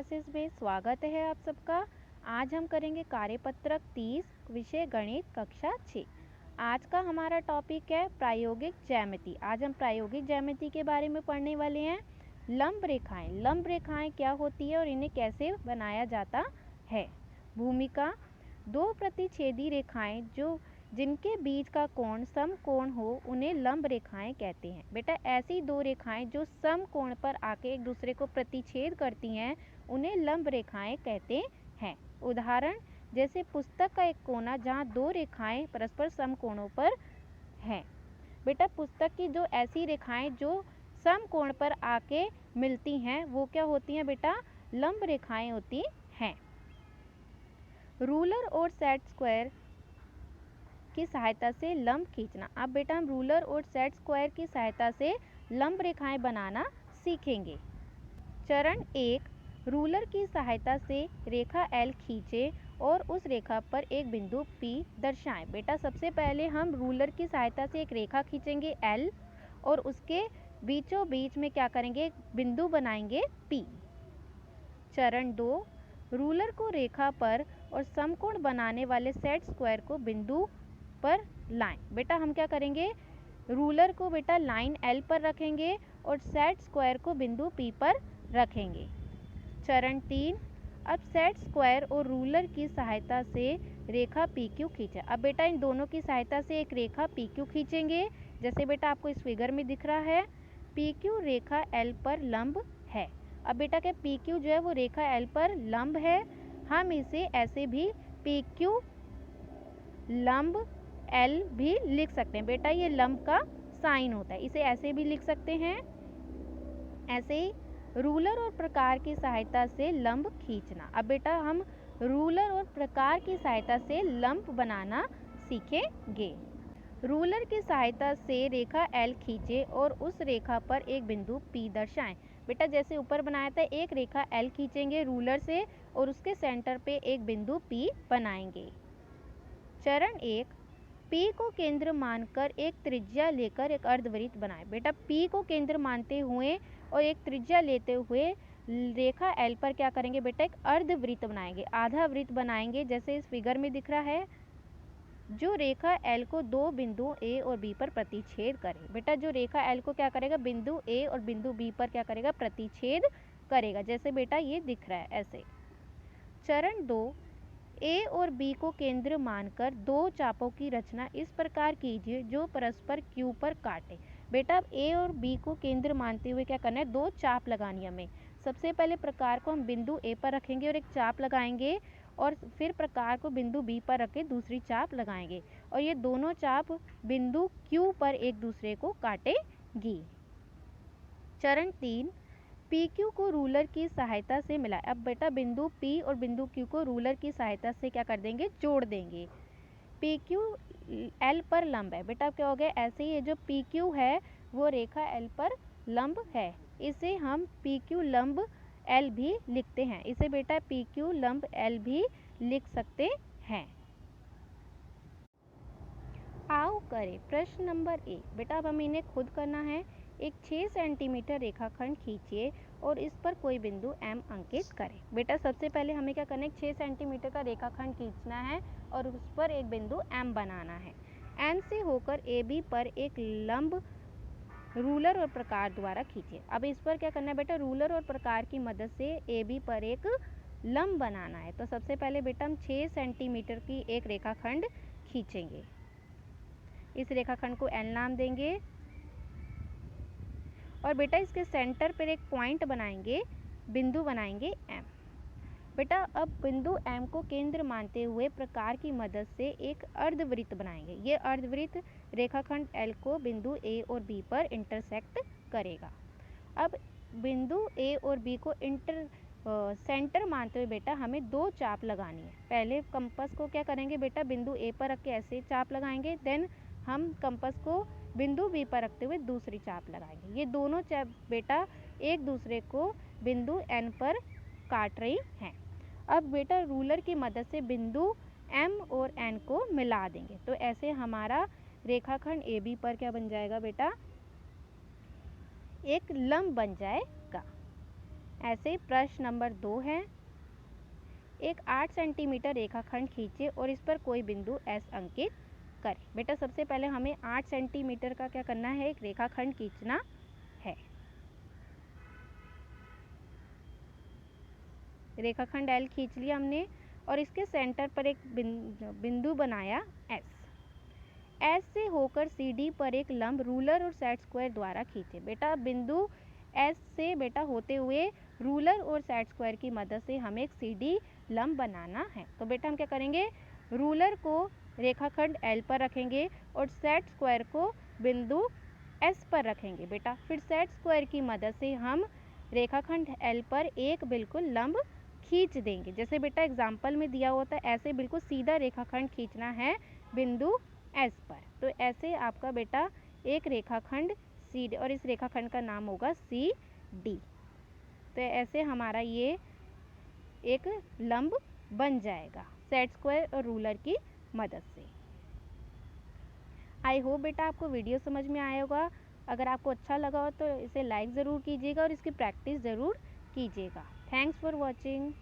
Classes में स्वागत है आप सबका। आज हम करेंगे कार्यपत्रक 30 विषय गणित कक्षा 6। आज का हमारा टॉपिक है प्रायोगिक ज्यामिति। आज हम प्रायोगिक ज्यामिति के बारे में पढ़ने वाले हैं। लंब रेखाएं, लंब रेखाएं क्या होती है और इन्हें कैसे बनाया जाता है। भूमिका, दो प्रतिच्छेदी रेखाएं जिनके बीच का कोण समकोण हो उन्हें लंब रेखाएं कहते हैं। बेटा ऐसी दो रेखाएं जो समकोण पर आके एक दूसरे को प्रतिच्छेद करती हैं उन्हें लंब रेखाएं कहते हैं। उदाहरण जैसे पुस्तक का एक कोना जहां दो रेखाएं परस्पर समकोणों पर हैं। बेटा पुस्तक की जो ऐसी रेखाएं जो समकोण पर आके मिलती हैं वो क्या होती हैं बेटा, लंब रेखाएं होती हैं। रूलर और सेट स्क्वायर की सहायता से लंब खींचना। अब बेटा हम रूलर और सेट स्क्वायर की सहायता से लंब रेखाएं बनाना सीखेंगे। चरण 1, रूलर की सहायता से रेखा L खींचें और उस रेखा पर एक बिंदु P दर्शाएं। बेटा सबसे पहले हम रूलर की सहायता से एक रेखा खींचेंगे L और उसके बीचों बीच में क्या करेंगे, बिंदु बनाएंगे P। चरण 2, रूलर को रेखा पर और समकोण बनाने वाले सेट स्क्वायर को बिंदु पर लाएं। बेटा हम क्या करेंगे, रूलर को बेटा लाइन L पर रखेंगे और सेट स्क्वायर को बिंदु P पर रखेंगे। चरण 3, अब सेट स्क्वायर और रूलर की सहायता से रेखा PQ खींचे। अब बेटा इन दोनों की सहायता से एक रेखा PQ खींचेंगे। जैसे बेटा आपको इस फिगर में दिख रहा है, PQ रेखा L पर लंब है। अब बेटा क्या PQ जो है वो रेखा L पर लंब है, हम इसे ऐसे भी PQ लंब L भी लिख सकते हैं। बेटा ये लंब का साइन होता है, इसे ऐसे भी लिख सकते हैं। ऐसे ही रूलर और प्रकार की सहायता से लंब खींचना। अब बेटा हम रूलर और प्रकार की सहायता से लंब बनाना सीखेंगे। रूलर की सहायता से रेखा L खींचे और उस रेखा पर एक बिंदु P दर्शाएं। बेटा जैसे ऊपर बनाया था, एक रेखा L खींचेंगे रूलर से और उसके सेंटर पे एक बिंदु P बनाएंगे। चरण 1, P को केंद्र मानकर एक त्रिज्या लेकर एक अर्धवृत्त बनाएं। बेटा P को केंद्र मानते हुए और एक त्रिज्या लेते हुए रेखा L पर क्या करेंगे बेटा, एक अर्धवृत्त बनाएंगे, आधा वृत्त बनाएंगे जैसे इस फिगर में दिख रहा है, जो रेखा L को दो बिंदु A और B पर प्रतिच्छेद करे। बेटा जो रेखा L को क्या करेगा, बिंदु A और बिंदु B पर क्या करेगा, प्रतिच्छेद करेगा। जैसे बेटा ये दिख रहा है ऐसे। चरण 2, A और B को केंद्र मानकर दो चापों की रचना इस प्रकार कीजिए जो परस्पर Q पर काटे। बेटा अब A और B को केंद्र मानते हुए क्या करना है, दो चाप लगानी है हमें। सबसे पहले प्रकार को हम बिंदु A पर रखेंगे और एक चाप लगाएंगे और फिर प्रकार को बिंदु B पर रख के दूसरी चाप लगाएंगे और ये दोनों चाप बिंदु Q पर एक दूसरे को काटेगी। चरण 3, PQ को रूलर की सहायता से मिलाएं। अब बेटा बिंदु P और बिंदु Q को रूलर की सहायता से क्या कर देंगे, जोड़ देंगे। PQ L पर लंब है। बेटा क्या हो गया, ऐसे ही जो PQ है वो रेखा L पर लंब है, इसे हम PQ लंब L भी लिखते हैं। इसे बेटा PQ लंब L भी लिख सकते हैं। आओ करें प्रश्न नंबर 1। बेटा अब हमें इन्हें खुद करना है। एक 6 सेंटीमीटर रेखाखंड खींचिए और इस पर कोई बिंदु M अंकित करें। बेटा सबसे पहले हमें क्या करना है, 6 सेंटीमीटर का रेखाखंड खींचना है और उस पर एक बिंदु M बनाना है। M से होकर AB पर एक लंब रूलर और प्रकार द्वारा खींचिए। अब इस पर क्या करना है बेटा, रूलर और प्रकार की मदद से AB पर एक लंब बनाना है। तो सबसे पहले बेटा हम 6 सेंटीमीटर की एक रेखाखंड खींचेंगे। इस रेखाखंड को L नाम देंगे और बेटा इसके सेंटर पर एक पॉइंट बनाएंगे, बिंदु बनाएंगे M। बेटा अब बिंदु M को केंद्र मानते हुए प्रकार की मदद से एक अर्धवृत्त बनाएंगे। ये अर्धवृत्त रेखाखंड L को बिंदु A और B पर इंटरसेक्ट करेगा। अब बिंदु A और B को सेंटर मानते हुए बेटा हमें दो चाप लगानी है। पहले कंपास को क्या करेंगे बेटा, बिंदु A पर रख के ऐसे चाप लगाएंगे, देन हम कंपास को बिंदु B पर रखते हुए दूसरी चाप लगाएंगे। ये दोनों चाप बेटा एक दूसरे को बिंदु N पर काट रही हैं। अब बेटा रूलर की मदद से बिंदु M और N को मिला देंगे। तो ऐसे हमारा रेखाखंड AB पर क्या बन जाएगा बेटा, एक लंब बन जाएगा। ऐसे प्रश्न नंबर 2 है, एक 8 सेंटीमीटर रेखाखंड खींचे और इस पर कोई बिंदु S अंकित करें। बेटा सबसे पहले हमें 8 सेंटीमीटर का क्या करना है, एक रेखाखंड खींचना है। रेखाखंड L खींच लिया हमने और इसके सेंटर पर एक बिंदु बनाया S। S से होकर CD पर एक लंब रूलर और सेट स्क्वायर द्वारा खींचे। बेटा बिंदु S से बेटा होते हुए रूलर और सेट स्क्वायर की मदद से हमें एक CD लंब बनाना है। तो बेटा हम क्या करेंगे, रूलर को रेखाखंड L पर रखेंगे और सेट स्क्वायर को बिंदु S पर रखेंगे। बेटा फिर सेट स्क्वायर की मदद से हम रेखाखंड L पर एक बिल्कुल लंब खींच देंगे। जैसे बेटा एग्जाम्पल में दिया होता है, ऐसे बिल्कुल सीधा रेखाखंड खींचना है बिंदु S पर। तो ऐसे आपका बेटा एक रेखाखंड CD और इस रेखाखंड का नाम होगा CD। तो ऐसे हमारा ये एक लंब बन जाएगा सेट स्क्वायर और रूलर की मदद से। आई होप बेटा आपको वीडियो समझ में आया होगा। अगर आपको अच्छा लगा हो तो इसे लाइक ज़रूर कीजिएगा और इसकी प्रैक्टिस ज़रूर कीजिएगा। Thanks for watching.